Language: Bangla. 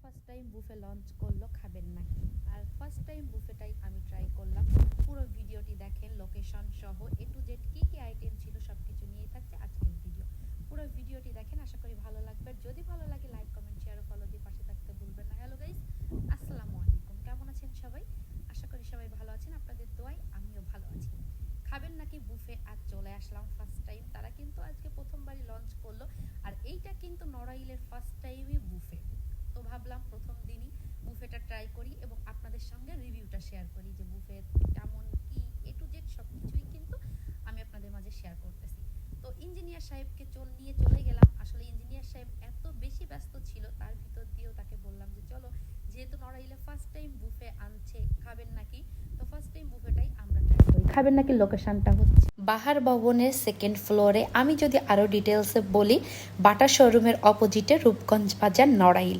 ফার্স্ট টাইম বুফে লঞ্চ করলো, খাবেন নাকি? আর ফার্স্ট টাইম বুফেটাই আমি ট্রাই করলাম। পুরো ভিডিওটি দেখেন, লোকেশন সহ এ to Z key key item ছিল সব কিছু নিয়েই থাকছে আজকের ভিডিও। পুরো ভিডিওটি দেখেন, আশা করি ভালো লাগবে। যদি ভালো লাগে লাইক কমেন্ট শেয়ার ও ফলো দিয়ে পাশে থাকতে ভুলবেন না। হ্যালো গাইস, আসসালামু আলাইকুম, কেমন আছেন সবাই? আশা করি সবাই ভালো আছেন, আপনাদের দোয়ায় আমিও ভালো আছি। খাবেন নাকি বুফে আজ চলে আসলাম ফার্স্ট টাইম। তারা কিন্তু আজকে প্রথমবারই লঞ্চ করলো, আর এইটা কিন্তু নড়াইলের ফার্স্ট টাইমই বুফে। তো ভাবলাম প্রথম দিনই বুফেটা ট্রাই করি এবং আপনাদের সঙ্গে রিভিউটা শেয়ার করি যে বুফে কেমন কি এ টু জেড সব কিছুই কিন্তু আমি আপনাদের মাঝে শেয়ার করতেছি। তো ইঞ্জিনিয়ার সাহেবকে নিয়ে চলে গেলাম। আসলে ইঞ্জিনিয়ার সাহেব এত বেশি ব্যস্ত ছিল, তার ভিতর দিয়েও তাকে বললাম যে চলো, যেহেতু নড়াইলে ফার্স্ট টাইম বুফে আনছে, খাবেন নাকি? তো ফার্স্ট টাইম বুফেটাই আমরা ট্রাই করি। খাবেন নাকি লোকেশনটা হচ্ছে বাহার ভবনের সেকেন্ড ফ্লোরে। আমি যদি আরও ডিটেলসে বলি, বাটা শোরুমের অপোজিটে রূপগঞ্জ বাজার, নড়াইল।